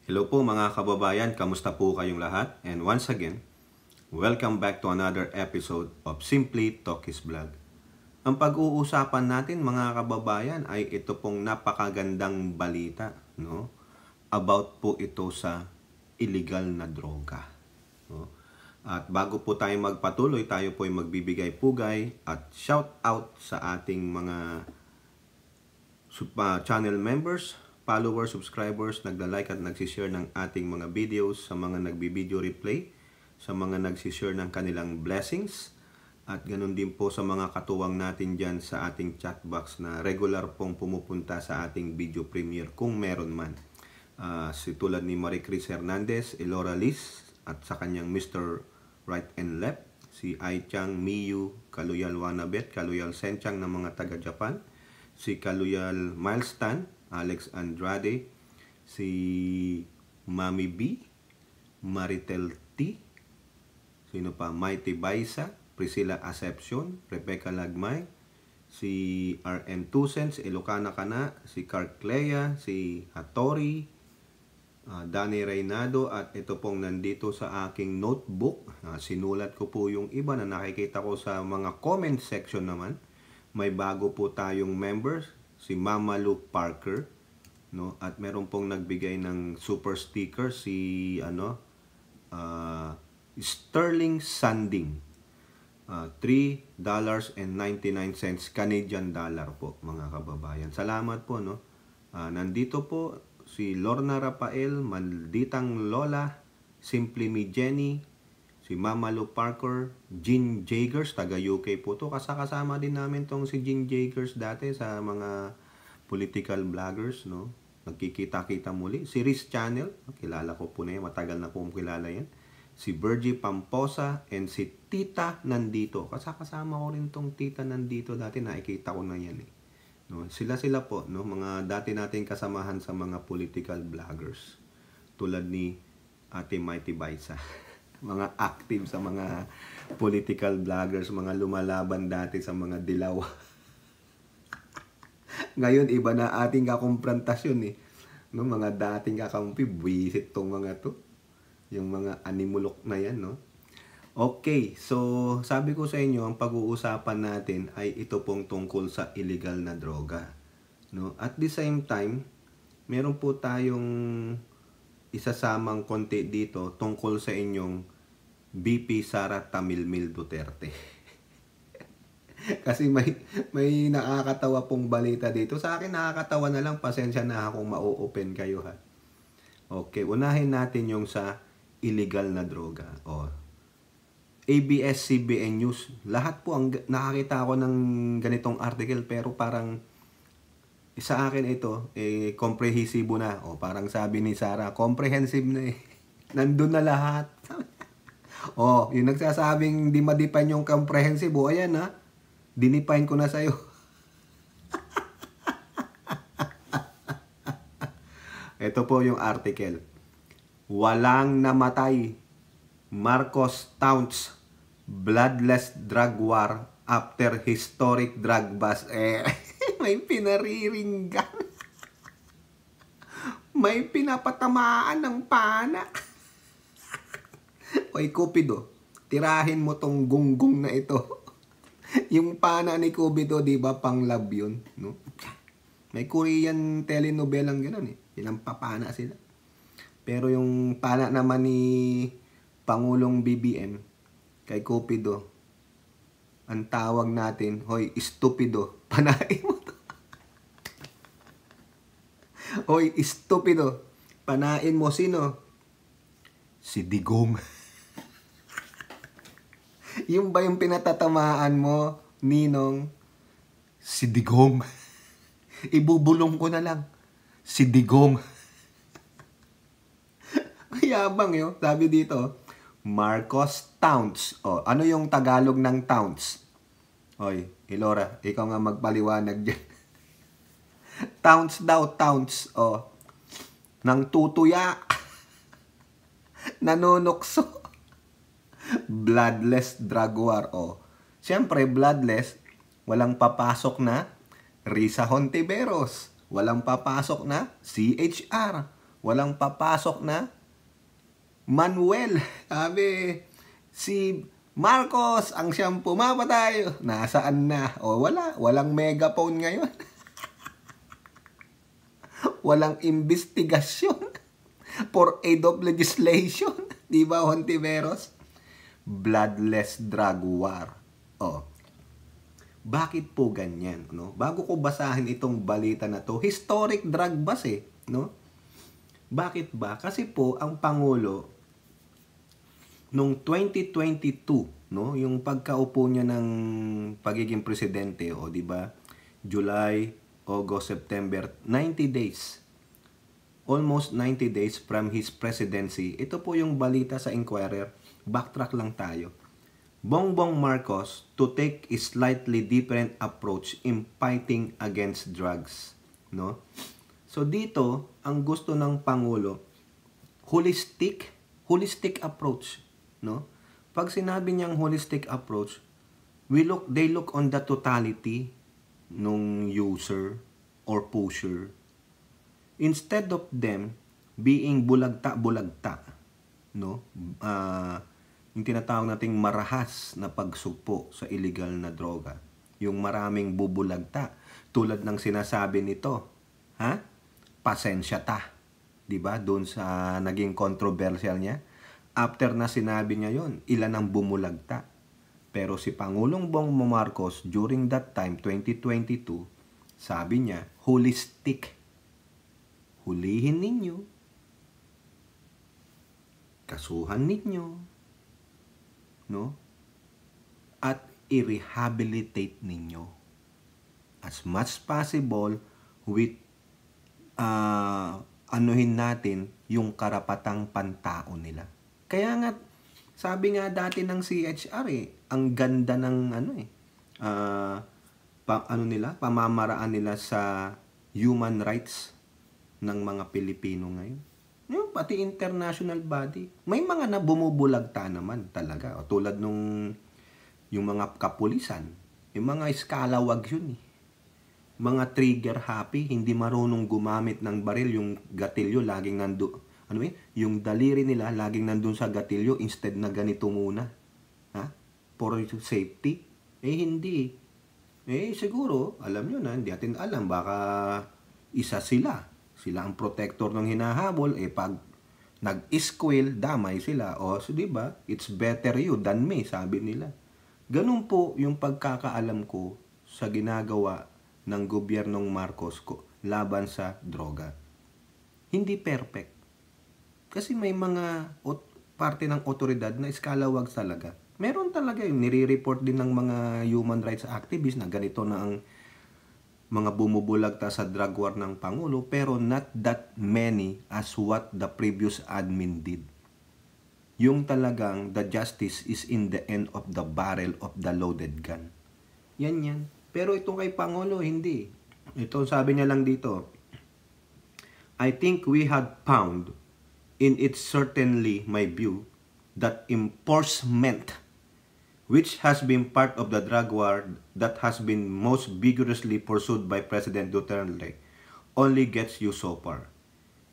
Hello po mga kababayan, kamusta po kayong lahat? And once again, welcome back to another episode of Simply Talkies Vlog. Ang pag-uusapan natin mga kababayan ay ito pong napakagandang balita, no? About po ito sa illegal na droga, no? At bago po tayo magpatuloy, tayo po ay magbibigay pugay at shout out sa ating mga channel members, followers, subscribers, nagla-like at nagsishare ng ating mga videos, sa mga nagbi-video replay, sa mga nagsishare ng kanilang blessings, at ganun din po sa mga katuwang natin dyan sa ating chat box na regular pong pumupunta sa ating video premiere kung meron man. Si tulad ni Marie Chris Hernandez, Elora Liz, at sa kanyang Mr. Right and Left, si Ai Chang, Miyu, Kaluyal Wanabet, Kaluyal Senchang ng mga taga-Japan, si Kaluyal Milestan, Alex Andrade, si Mami B, Maritel T, sino pa, Mighty Baisa, Priscilla Acepcion, Rebecca Lagmay, si RM Tusen, si Ilocana Kana, si Carclea, si Hattori, Danny Reynado, at ito pong nandito sa aking notebook. Sinulat ko po yung iba na nakikita ko sa mga comment section naman. May bago po tayong members, si Mama Lu Parker, no? At meron pong nagbigay ng super sticker si Sterling Sanding. $3.99 Canadian dollar po mga kababayan. Salamat po, no? Nandito po si Lorna Rafael, Malditang Lola, Simply Me Jenny, si Mama Lu Parker, Jean Jagers, taga UK po to. Kasama din namin tong si Jean Jagers dati sa mga political vloggers, no? Nagkikita-kita muli. Si Riz Channel, kilala ko po na yan, matagal na po kilala yan. Si Virgie Pamposa and si Tita Nandito. Kasama ko rin tong Tita Nandito dati, nakikita ko na yan eh. No? Sila po, no? Mga dati nating kasamahan sa mga political vloggers. Tulad ni Ate Mighty Baisa. Mga active sa mga political vloggers, mga lumalaban dati sa mga dilaw. Ngayon, iba na ating kakumprantasyon eh. No, mga dating kakampi, buwisit tong mga to. Yung mga animulok na yan, no? Okay, so sabi ko sa inyo, ang pag-uusapan natin ay ito pong tungkol sa illegal na droga. No? At the same time, meron po tayong isasamang konti dito tungkol sa inyong BP Sara Tamilmil Duterte. Kasi may nakakatawa pong balita dito. Sa akin nakakatawa na lang, pasensya na akong ma-open kayo ha. Okay, unahin natin yung sa illegal na droga. ABS-CBN News. Lahat po ang nakakita ako ng ganitong article pero parang sa akin ito komprehensibo na. Parang sabi ni Sara, comprehensive na eh. Nandun na lahat. Yung nagsasabing di ma-define yung comprehensive, ayan ha. Dinifine ko na sa'yo. Ito po yung article. Walang namatay. Marcos taunts bloodless drug war after historic drug bust. May pinariringgan. May pinapatamaan ng pana. Oy, Cupido, tirahin mo tong gunggong na ito. Yung pana ni Cupido, di ba, pang love yun, no? May Korean telenovelang gano'n eh. Pinampapana sila. Pero yung pana naman ni Pangulong BBM kay Cupido, ang tawag natin, hoy, stupido, panain mo to. Hoy, stupido, panain mo sino? Si Digong. Yung ba yung pinatatamaan mo, Ninong? Si Digong. Ibubulong ko na lang. Si Digong. Yabang yun. Sabi dito, Marcos taunts. Ano yung Tagalog ng taunts? Oy, Ilora, ikaw nga magpaliwanag dyan. Taunts daw, taunts. Nang tutuya. Nanunukso. Bloodless drug war. Siyempre, bloodless, walang papasok na Risa Hontiveros. Walang papasok na CHR. Walang papasok na Manuel. Sabi, si Marcos ang siyang pumapatay. Nasaan na? O wala. Walang megaphone ngayon. Walang investigasyon for aid of legislation. Di ba, Hontiveros? Bloodless drug war. O, bakit po ganyan? No? Bago ko basahin itong balita na to, historic drug bust no? Bakit ba? Kasi po, ang Pangulo, nung 2022, no, yung pagkaupo niya ng pagiging presidente, o di ba? July, August, September, 90 days. Almost 90 days from his presidency. Ito po yung balita sa Inquirer. Backtrack lang tayo. Bongbong Marcos to take a slightly different approach in fighting against drugs, no? So dito, ang gusto ng Pangulo, holistic approach, no? Pag sinabi niyang holistic approach, they look on the totality nung user or pusher. Instead of them being bulagta, no? Yung tinatawag nating marahas na pagsugpo sa illegal na droga. Yung maraming bubulagta. Tulad ng sinasabi nito, ha? Pasensya ta. Diba? Doon sa naging controversial niya. After na sinabi niya yon, ilan ang bumulagta. Pero si Pangulong Bongbong Marcos, during that time, 2022, sabi niya, holistic. Hulihin ninyo. Kasuhan ninyo. No? At i-rehabilitate ninyo as much possible with anuhin natin yung karapatang pantao nila. Kaya nga sabi nga dati ng CHR ang ganda ng pamamaraan nila sa human rights ng mga Pilipino ngayon. Yung pati international body, may mga na bumubulagta naman talaga. O, tulad nung yung mga kapulisan, yung mga eskalawag yun Mga trigger happy, hindi marunong gumamit ng baril, yung gatilyo laging yung daliri nila laging nandun sa gatilyo instead na ganito muna. Ha? For safety? Hindi. Siguro, alam nyo na, hindi natin alam, baka isa sila ang protector ng hinahabol, pag nag-squill, damay sila. O, so, diba? It's better you than me, sabi nila. Ganun po yung pagkakaalam ko sa ginagawa ng gobyernong Marcos laban sa droga. Hindi perfect. Kasi may mga parte ng otoridad na iskalawag talaga. Meron talaga yung nire-report din ng mga human rights activists na ganito na ang mga bumubulagta sa drug war ng Pangulo, pero not that many as what the previous admin did. Yung talagang the justice is in the end of the barrel of the loaded gun. Yan. Pero ito kay Pangulo, hindi. Ito sabi niya lang dito, I think we had found, in it certainly my view, that enforcement, which has been part of the drug war that has been most vigorously pursued by President Duterte, only gets you so far.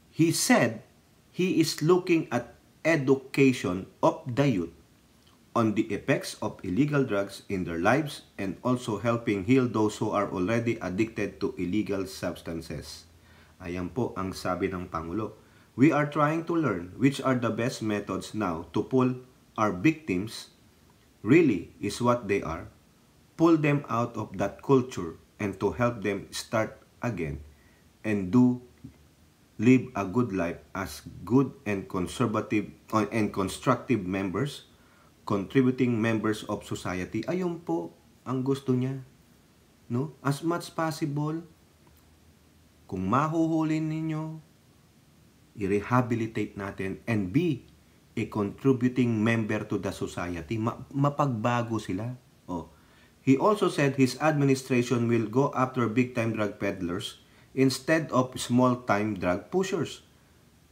He said he is looking at education of the youth on the effects of illegal drugs in their lives and also helping heal those who are already addicted to illegal substances. Ayan po ang sabi ng Pangulo. We are trying to learn which are the best methods now to pull our victims really is what they are, pull them out of that culture and to help them start again and live a good life as good and conservative and constructive members, contributing members of society. Ayun po ang gusto niya, no? As much possible, kung mahuhulin ninyo, i-rehabilitate natin and be a contributing member to the society. Mapagbago sila. He also said his administration will go after big-time drug peddlers instead of small-time drug pushers.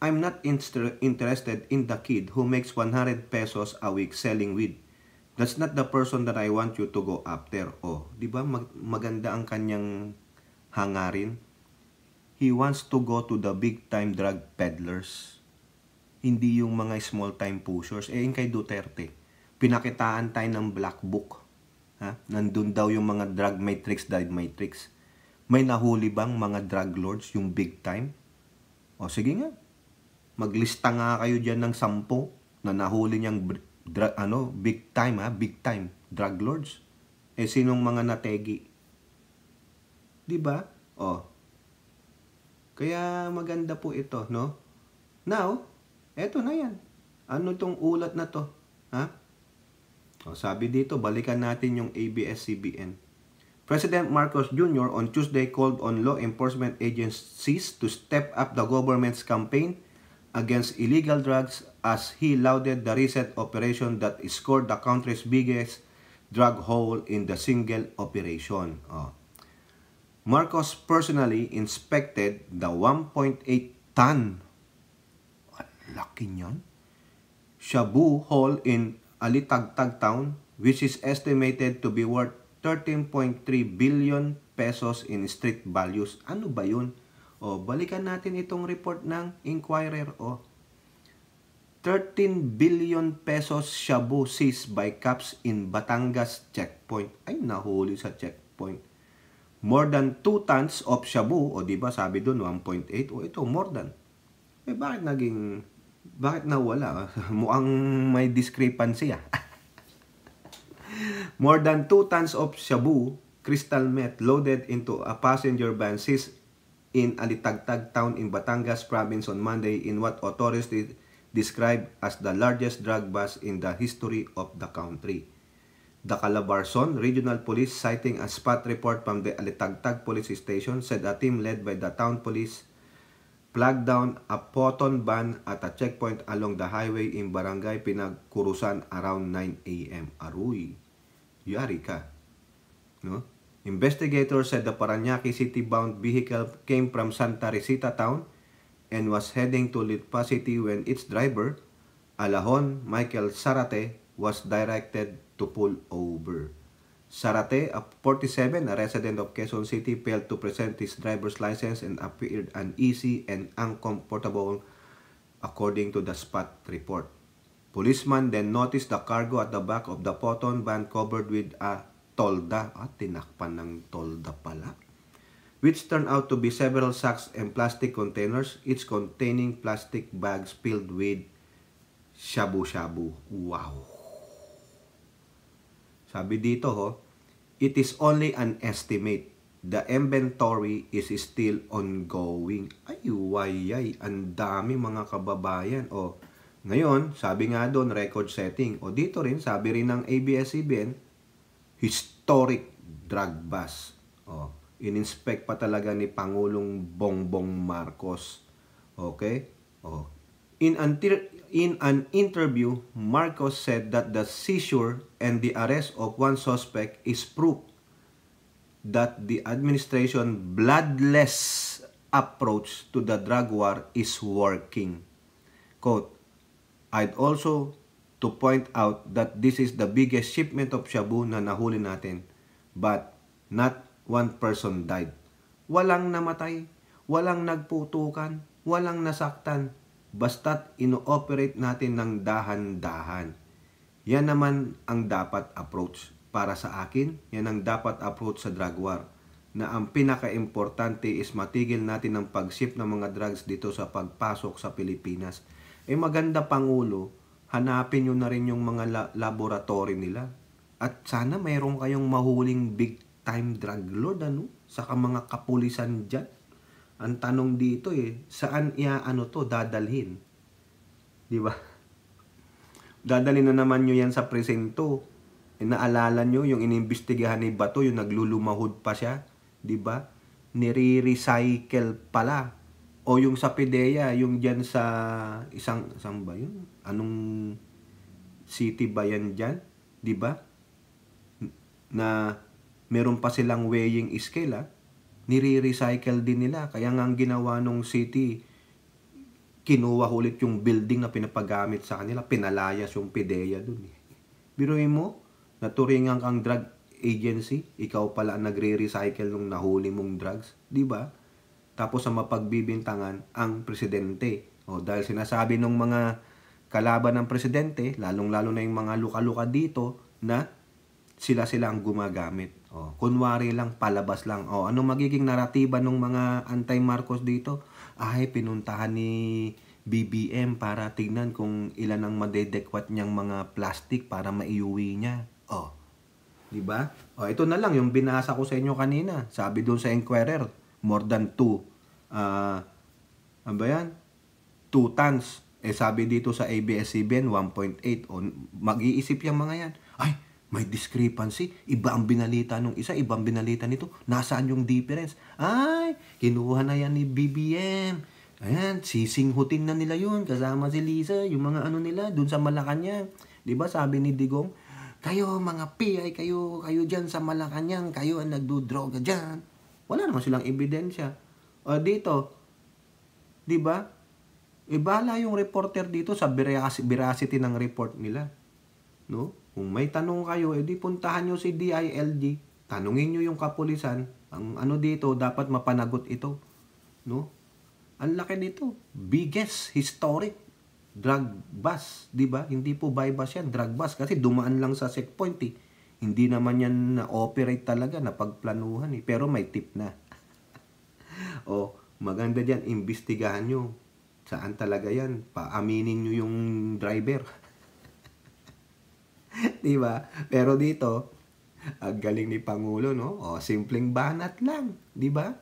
I'm not interested in the kid who makes 100 pesos a week selling weed. That's not the person that I want you to go after. Di ba maganda ang kanyang hangarin? he wants to go to the big-time drug peddlers. Hindi yung mga small-time pushers. Yung kay Duterte, pinakitaan tayo ng black book. Nandun daw yung mga drug matrix, drug matrix. May nahuli bang mga drug lords, yung big-time? O sige nga, maglista nga kayo dyan ng 10 na nahuli niyang big-time drug lords. Sinong mga nategi? Diba? Kaya maganda po ito, no? Now, eto na yan. Ano tong ulat na to? Sabi dito, balikan natin yung ABS-CBN. President Marcos Jr. on Tuesday called on law enforcement agencies to step up the government's campaign against illegal drugs as he lauded the recent operation that scored the country's biggest drug haul in the single operation. Marcos personally inspected the 1.8 ton, laki niyan, shabu haul in Alitagtag town, which is estimated to be worth 13.3 billion pesos in street values. Ano ba yun? Balikan natin itong report ng Inquirer. 13 billion pesos shabu seized by cops in Batangas checkpoint. Ay, nahuli sa checkpoint. More than 2 tons of shabu. Diba sabi doon 1.8. Ito more than. Bakit nawala? Mukhang may discrepancy More than 2 tons of shabu, crystal meth, loaded into a passenger van seized in Alitagtag town in Batangas province on Monday in what authorities described as the largest drug bust in the history of the country. The Calabarzon Regional Police, citing a spot report from the Alitagtag Police Station, said a team led by the town police flagged down a Poton van at a checkpoint along the highway in Barangay Pinagkurusan around 9 a.m. Aruy, yari ka. No? Investigators said the Parañaque city-bound vehicle came from Santa Risita town and was heading to Lipa City when its driver, Alahon Michael Sarate, was directed to pull over. Sarate, a 47, a resident of Quezon City, failed to present his driver's license and appeared uneasy and uncomfortable, according to the spot report. Policeman then noticed the cargo at the back of the Poton van covered with a tolda. Tinakpan ng tolda pala. Which turned out to be several sacks and plastic containers, each containing plastic bags filled with shabu-shabu. Wow! Sabi dito, it is only an estimate. The inventory is still ongoing. Ay, ang dami mga kababayan. Ngayon, sabi nga doon, record setting. Dito rin, sabi rin ng ABS-CBN, historic drug bust. In-inspect pa talaga ni Pangulong Bongbong Marcos. Okay? In an interview, Marcos said that the seizure and the arrest of one suspect is proof that the administration bloodless approach to the drug war is working. Quote, I'd also to point out that this is the biggest shipment of shabu na nahuli natin, but not one person died. Walang namatay, walang nagputukan, walang nasaktan, basta't ino-operate natin ng dahan-dahan. Yan naman ang dapat approach. Para sa akin, yan ang dapat approach sa drug war, na ang pinaka-importante is matigil natin ang pag-ship ng mga drugs dito sa pagpasok sa Pilipinas. Maganda Pangulo, hanapin nyo na rin yung mga laboratory nila. At sana mayroon kayong mahuling big time drug lord, saka mga kapulisan dyan. Ang tanong dito saan dadalhin? Di ba? Dadalhin na naman nyo yan sa presento. Naalala nyo yung inimbestigahan ni Bato, yung naglulumahod pa siya, di ba? Nire-recycle pala. O yung sa PDEA, yung dyan sa isang ba yun? Anong city ba yan dyan? Di ba? Na meron pa silang weighing scale, nire-recycle din nila. Kaya nga ang ginawa nung city, kinuha ulit yung building na pinapagamit sa kanila, pinalayas yung PDEA dun. Biruin mo, naturingan kang drug agency, ikaw pala ang nagre-recycle nung nahuli mong drugs, di ba? tapos sa mapagbibintangan ang presidente. O dahil sinasabi ng mga kalaban ng presidente, lalong-lalo na yung mga luka-luka dito, na sila ang gumagamit. O, kunwari lang, palabas lang. O, ano magiging naratiba ng mga anti-Marcos dito? Ay, pinuntahan ni BBM para tignan kung ilan ang madedekwat niyang mga plastic para maiuwi niya. O, di ba? O, ito na lang yung binasa ko sa inyo kanina. Sabi doon sa Inquirer, more than 2. Ano ba yan? 2 tons. Sabi dito sa ABS-CBN, 1.8. O, mag-iisip yung mga yan. Ay, may discrepancy. Iba ang binalita nung isa, ibang binalita nito. Nasaan yung difference? Ay, kinuha na yan ni BBM. Ayan, sisinghutin na nila yun. Kasama si Lisa, yung mga ano nila, dun sa Malacanang. Diba sabi ni Digong, kayo mga PI, kayo dyan sa Malacanang, kayo ang nagdudroga dyan. Wala naman silang ebidensya. O dito, diba? Bala yung reporter dito sa veracity ng report nila. No? Kung may tanong kayo, edi puntahan nyo si DILG. Tanungin nyo yung kapulisan. Ang ano dito, dapat mapanagot ito. No? Ang laki nito. Biggest historic drug bust. Diba? Hindi po bypass yan. Drug bust. Kasi dumaan lang sa checkpoint eh. Hindi naman yan na-operate talaga, na pagplanuhan eh. Pero may tip na. O, maganda dyan. Imbestigahan nyo. Saan talaga yan? Paaminin nyo yung driver. Diba? Pero dito, ang galing ni Pangulo, no? O, simpleng banat lang. Diba?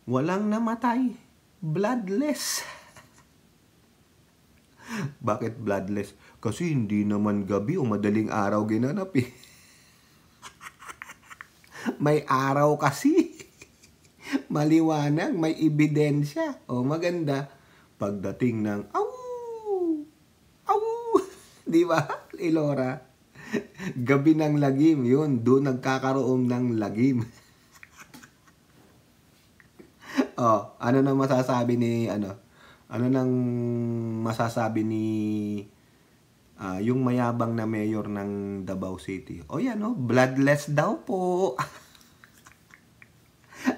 Walang namatay. Bloodless. Bakit bloodless? Kasi hindi naman gabi o madaling araw ginanap eh. May araw kasi. Maliwanag, may ebidensya. O maganda. Pagdating ng di ba? Ilora. Gabi ng lagim, yun. Doon nagkakaroon ng lagim. Ano nang masasabi ni yung mayabang na mayor ng Davao City? Yan bloodless daw po.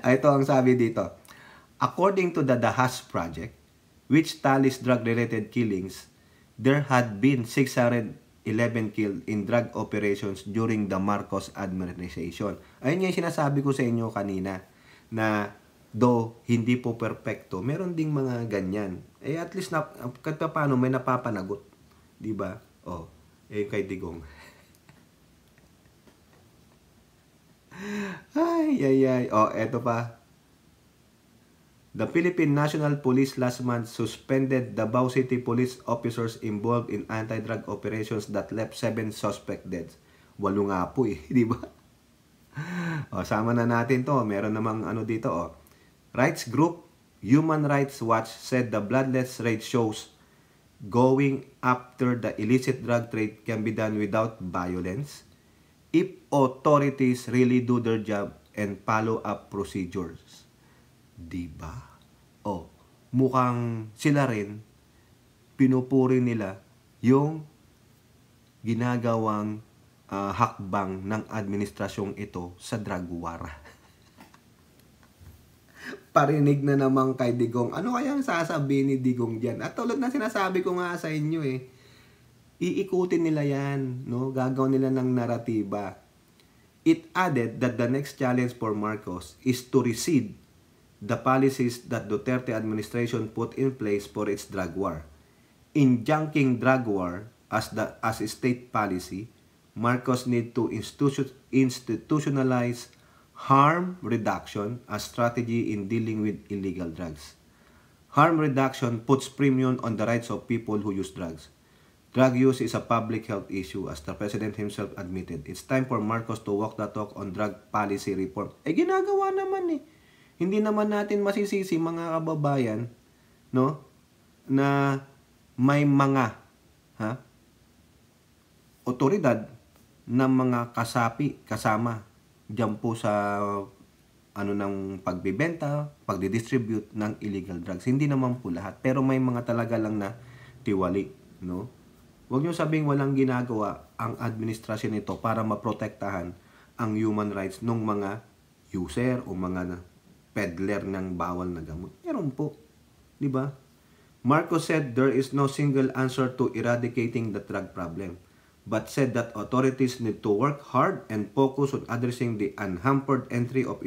Ito ang sabi dito. According to the Dahas Project, which tallies drug-related killings, there had been 611 killed in drug operations during the Marcos administration. Ayun yung sinasabi ko sa inyo kanina, na though hindi po perpekto, meron ding mga ganyan. At least kahit paano may napapanagot. Diba? Kay Digong. Ay. Eto pa. The Philippine National Police last month suspended Davao City police officers involved in anti-drug operations that left 7 suspect dead. 8 nga po eh, di ba? Sama na natin to. Meron namang dito Rights group Human Rights Watch said the bloodless raid shows going after the illicit drug trade can be done without violence if authorities really do their job and follow up procedures. Diba? Mukhang sila rin pinupuri nila yung ginagawang hakbang ng administrasyong ito sa drug war. Parinig na naman kay Digong. Ano kaya ang sasabihin ni Digong dyan? At tulad na sinasabi ko nga sa inyo iikutin nila yan, no? Gagawin nila ng naratiba. It added that the next challenge for Marcos is to rescind the policies that Duterte administration put in place for its drug war. In junking drug war as a state policy, Marcos need to institutionalize harm reduction as strategy in dealing with illegal drugs. Harm reduction puts premium on the rights of people who use drugs. Drug use is a public health issue, as the President himself admitted. It's time for Marcos to walk the talk on drug policy reform. Ginagawa naman eh. Hindi naman natin masisisi mga kababayan, no, na may mga otoridad na mga kasapi kasama diyan po sa ng pagbebenta, pagdidistribute ng illegal drugs. Hindi naman po lahat, pero may mga talaga lang na tiwali, no? Huwag niyo sabing walang ginagawa ang administrasyon nito para maprotektahan ang human rights ng mga user o mga peddler ng bawal na gamot. Meron po. Di ba? Marcos said there is no single answer to eradicating the drug problem, but said that authorities need to work hard and focus on addressing the unhampered entry of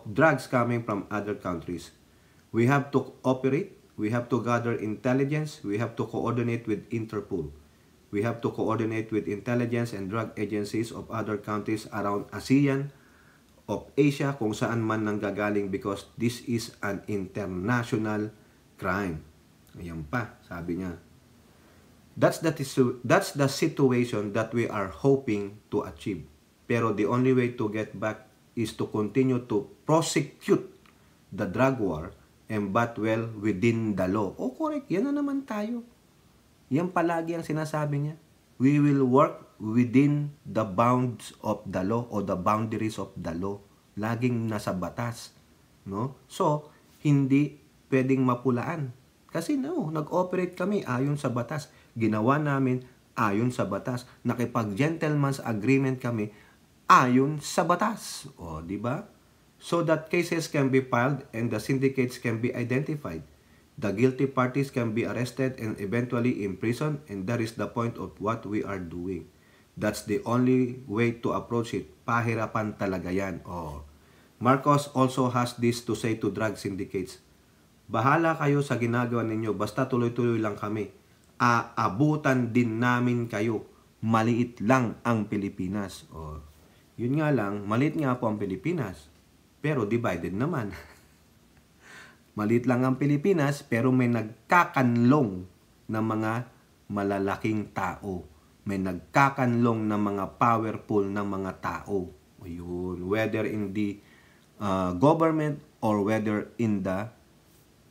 drugs coming from other countries. We have to operate, we have to gather intelligence, we have to coordinate with Interpol. We have to coordinate with intelligence and drug agencies of other countries around ASEAN, of Asia, kung saan man nanggagaling, because this is an international crime. Ayan pa, sabi niya. That's the situation that we are hoping to achieve. Pero the only way to get back is to continue to prosecute the drug war and but well within the law. Oh, correct. Yan na naman tayo. Yan palagi ang sinasabi niya. We will work within the bounds of the law o the boundaries of the law. Laging nasa batas. No? So, hindi pwedeng mapulaan. Kasi nag-operate kami ayon sa batas. Ginawa namin ayon sa batas. Nakipag-gentleman's agreement kami ayon sa batas. O, di ba? So that cases can be filed and the syndicates can be identified. The guilty parties can be arrested and eventually imprisoned, and that is the point of what we are doing. That's the only way to approach it. Pahirapan talaga yan. Oh. Marcos also has this to say to drug syndicates. Bahala kayo sa ginagawa ninyo, basta tuloy-tuloy lang kami. Aabutan din namin kayo. Maliit lang ang Pilipinas. Oh. Yun nga lang, maliit nga po ang Pilipinas. Pero divided naman. Maliit lang ang Pilipinas, pero may nagkakanlong na mga malalaking tao. May nagkakanlong na mga powerful na mga tao. Ayun. Whether in the government or whether in the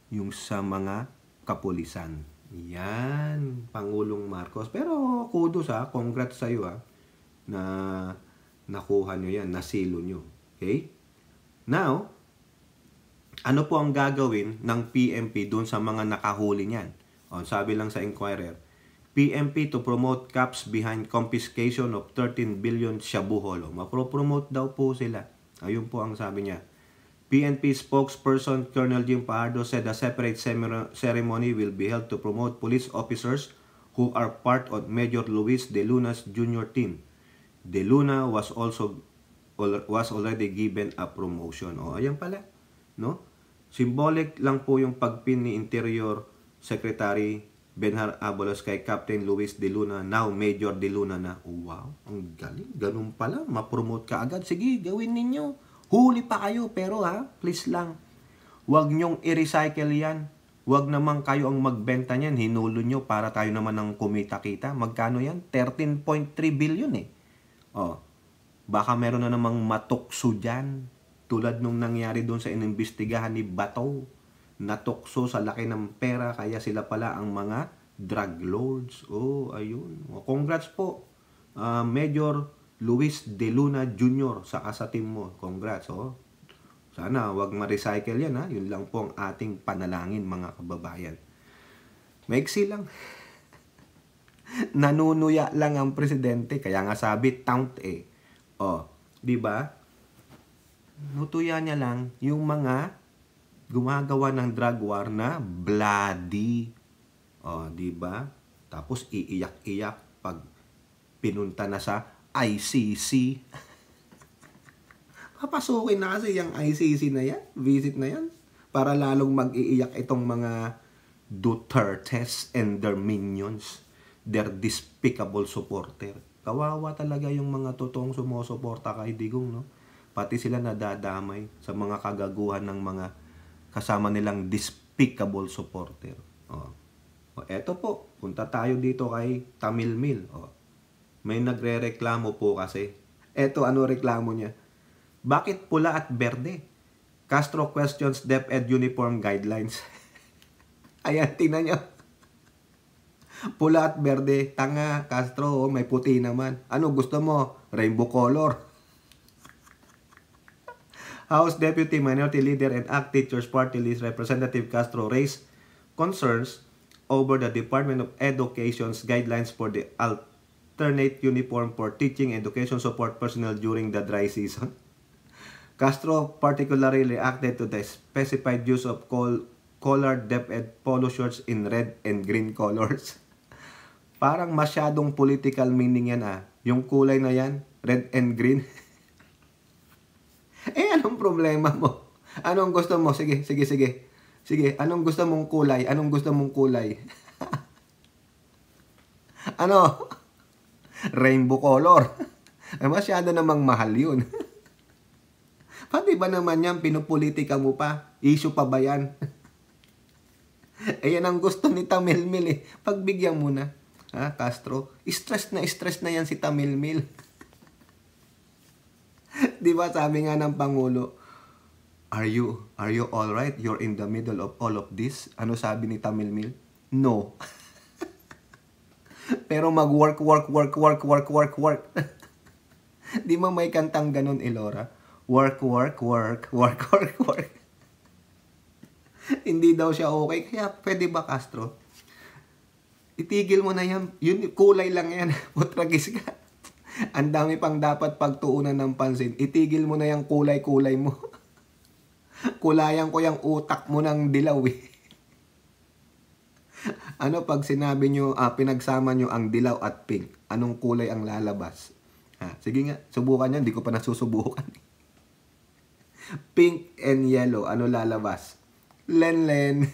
yung sa mga kapulisan. Yan, Pangulong Marcos. Pero kudos congrats sa iyo na nakuha nyo yan, nasilo nyo. Okay? Now, ano po ang gagawin ng PNP doon sa mga nakahuli niyan? Sabi lang sa Inquirer, PNP to promote caps behind confiscation of 13 billion shabuhol. Mapropromote daw po sila. Ayun po ang sabi niya. PNP spokesperson Colonel Jim Fajardo said a separate ceremony will be held to promote police officers who are part of Major Luis De Luna's junior team. De Luna was already given a promotion. Ayan pala, no? Symbolic lang po yung pagpin ni Interior Secretary Benhar Abalos kay Captain Luis De Luna, now Major De Luna na. Wow, ang galing. Ganun pala, ma-promote ka agad. Sige, gawin ninyo. Huli pa kayo, pero please lang. Huwag nyong i-recycle yan. Huwag naman kayo ang magbenta niyan. Hinulo nyo para tayo naman ang kumita-kita. Magkano yan? 13.3 billion eh. Baka meron na namang matukso dyan. Tulad nung nangyari doon sa inimbestigahan ni Bato. Natukso sa laki ng pera, kaya sila pala ang mga drug lords. Ayun. Congrats po, Major Luis De Luna Jr. Saka sa team mo. Congrats. Sana wag ma-recycle yan. Yun lang po ang ating panalangin, mga kababayan. Maiksi lang. Nanunuya lang ang presidente. Kaya nga sabi, taunt di ba? Nutuya niya lang yung mga gumagawa ng drug war na bloody. Di ba? Tapos iiyak-iyak pag pinunta na sa ICC. Papasukin na kasi yung ICC na yan, visit na yan, para lalong mag-iiyak itong mga Dutertes and their minions, their despicable supporter. Kawawa talaga yung mga totoong sumusuporta kay Digong, no? Pati sila nadadamay sa mga kagaguhan ng mga kasama nilang despicable supporter. Eto po, punta tayo dito kay Tamil Mill. May nagre-reklamo po kasi. Eto, ano reklamo niya? Bakit pula at berde? Castro questions DepEd uniform guidelines. Ayan, tingnan nyo. Pula at berde, tanga, Castro, may puti naman. Ano gusto mo? Rainbow color. House Deputy Minority Leader and ACT Teachers Party List Representative Castro raised concerns over the Department of Education's guidelines for the alternate uniform for teaching education support personnel during the dry season. Castro particularly reacted to the specified use of collared DepEd polo shirts in red and green colors. Parang masyadong political meaning yan Yung kulay na yan, red and green. Anong problema mo? Anong gusto mo? Sige. Sige, anong gusto mong kulay? Ano? Rainbow color. Masyado namang mahal yun. Pati ba naman yan, pinupolitika mo pa? Issue pa ba yan? Yan ang gusto ni Tamilmil Pagbigyan mo na. Castro? Stress na yan si Tamilmil. Di ba sabi nga ng Pangulo, Are you all right? You're in the middle of all of this? Ano sabi ni Tamilmil? No. Pero mag-work. Di ba may kantang ganun, Elora? Work. Hindi daw siya okay. Kaya pwede ba, Castro? Itigil mo na yan. Yun, kulay lang yan. Putragis ka. Ang dami pang dapat pagtuunan ng pansin. Itigil mo na yung kulay-kulay mo. Kulayan ko yung utak mo ng dilaw Ano pag sinabi nyo, pinagsama nyo ang dilaw at pink? Anong kulay ang lalabas? Sige nga, subukan nyo. Hindi ko pa nasusubukan Pink and yellow. Ano lalabas? Lenlen.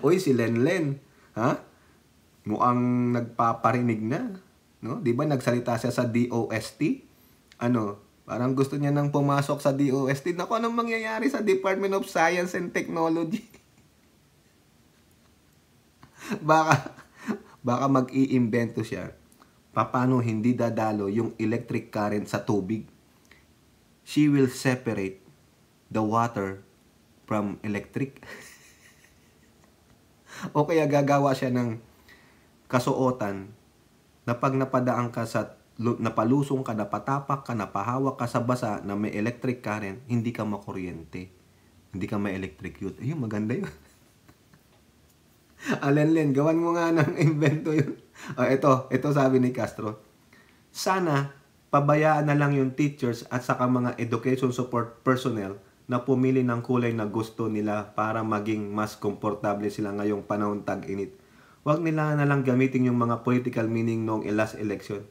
Uy, si Lenlen. Mukhang nagpaparinig na. No? Di ba nagsalita siya sa DOST? Parang gusto niya nang pumasok sa DOST. Naku, anong mangyayari sa Department of Science and Technology? Baka mag-iimbento siya. Paano hindi dadalo yung electric current sa tubig? She will separate the water from electric. O kaya gagawa siya ng kasuotan na pag napadaan ka napalusong ka, napatapak ka, napahawak ka sa basa na may electric current, hindi ka makuryente. Hindi ka ma-electrocute. Ayun, maganda yun. Lenlen, gawan mo nga ng invento yun. Ito sabi ni Castro. Sana pabayaan na lang yung teachers at saka mga education support personnel na pumili ng kulay na gusto nila para maging mas komportable sila ngayong panahon tag-init. Huwag nila na lang gamitin yung mga political meaning noong last election.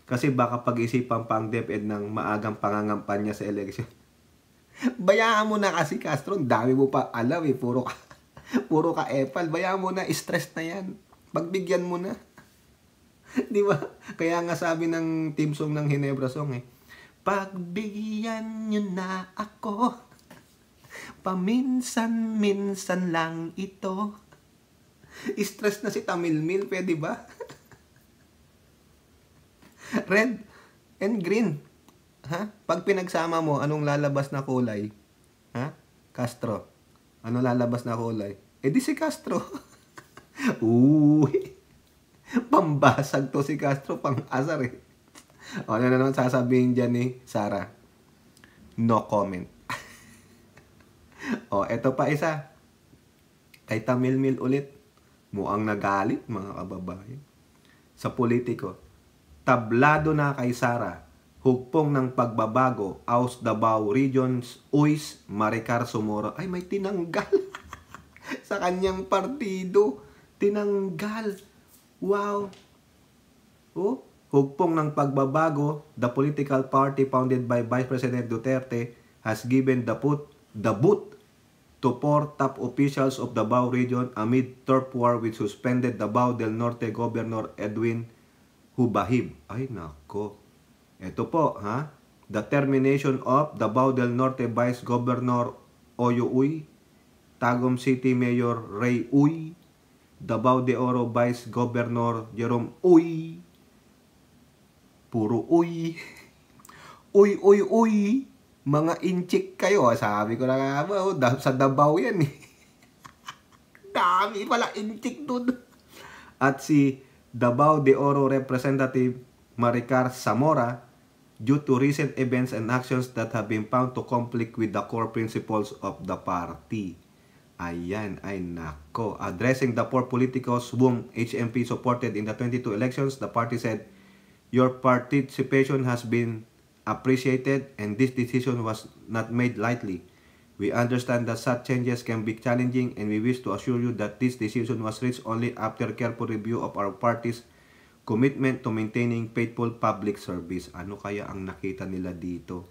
Kasi baka pag-isipan pa ang DepEd ng maagang pangangampanya sa election. Bayaan mo na kasi, Castro. Dami mo pa alam Puro ka epal. Bayaan mo na. Stress na yan. Pagbigyan mo na. Di ba? Kaya nga sabi ng team song ng Ginebra Song pagbigyan nyo na ako. Paminsan-minsan lang ito. Stress na si Tamilmil. Pwede ba? Red and green. Pag pinagsama mo, anong lalabas na kulay? Castro. Ano lalabas na kulay? Di si Castro. Uy. Pambasag to si Castro, pang-asar Ano na naman sasabihin dyan ni Sarah? No comment. Eto pa isa. Kay Tamilmil ulit. Mukhang nagalit, mga kababayan. Sa politiko. Tablado na kay Sarah. Hugpong ng pagbabago. Aus Davao Regions. Uys Maricar Sumoro. Ay, may tinanggal. Sa kanyang partido. Tinanggal. Wow! Hugpong ng pagbabago, the political party founded by Vice President Duterte has given the boot to 4 top officials of Davao region amid turf war which suspended Davao del Norte Governor Edwin Hubahib. Ay, nako. Ito po, the termination of Davao del Norte Vice Governor Oyo Uy, Tagum City Mayor Ray Uy, Davao de Oro Vice Governor Jerome Uy. Puro uy. Uy. Mga inchik kayo. Sabi ko na nga ba, sa Davao yan Dami pala inchik dun. At si Davao de Oro Representative Maricar Zamora, due to recent events and actions that have been found to conflict with the core principles of the party. Ayan, ay nako. Addressing the 4 politicos whom HMP supported in the 22 elections, the party said, your participation has been appreciated, and this decision was not made lightly. We understand that such changes can be challenging, and we wish to assure you that this decision was reached only after careful review of our party's commitment to maintaining faithful public service. Ano kaya ang nakita nila dito?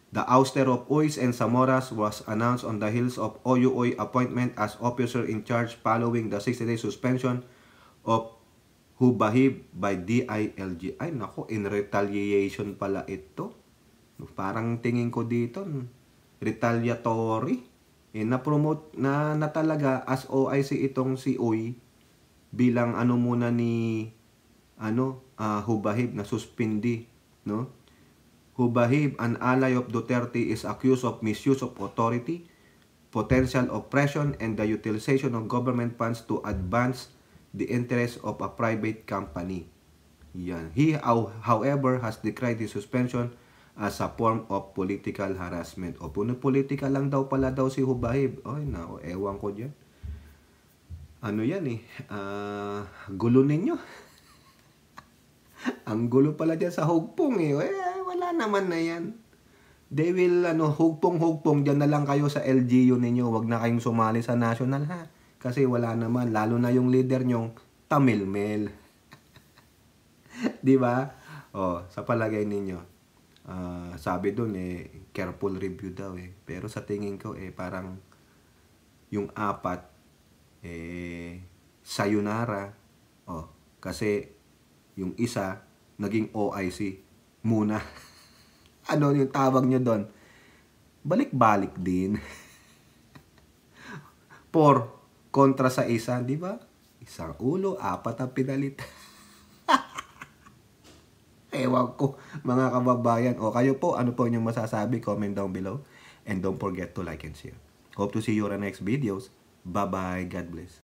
The ouster of Uys and Zamoras was announced on the heels of OUOy appointment as officer in charge following the 60-day suspension of Hubahib by DILG. Ay nako, in retaliation pala ito. Parang tingin ko dito, retaliatory. Na-promote na talaga as OIC itong si Uy bilang muna ni Hubahib na suspindi, no? Hubahib, an ally of Duterte, is accused of misuse of authority, potential oppression, and the utilization of government funds to advance the interests of a private company. Yan. He, however, has decried the suspension as a form of political harassment. O political lang daw pala si Hubahib. Ay, nako, ewan ko dyan. Ano yan gulo ninyo. Ang gulo pala dyan sa hugpong wala naman na yan. They will, hugpong dyan na lang kayo sa LGU ninyo. Wag na kayong sumali sa national, ha? Kasi wala naman. Lalo na yung leader nyong Tamilmel. Di ba? Sa palagay ninyo. Sabi dun careful review daw Pero sa tingin ko parang yung apat sayonara. Kasi yung isa naging OIC muna. Ano yung tawag nyo doon? Balik-balik din. Por kontra sa isa, di ba? Isang ulo, apat ang pinalit. Ewan ko, mga kababayan. Kayo po, ano po inyong masasabi? Comment down below. And don't forget to like and share. Hope to see you on the next videos. Bye-bye. God bless.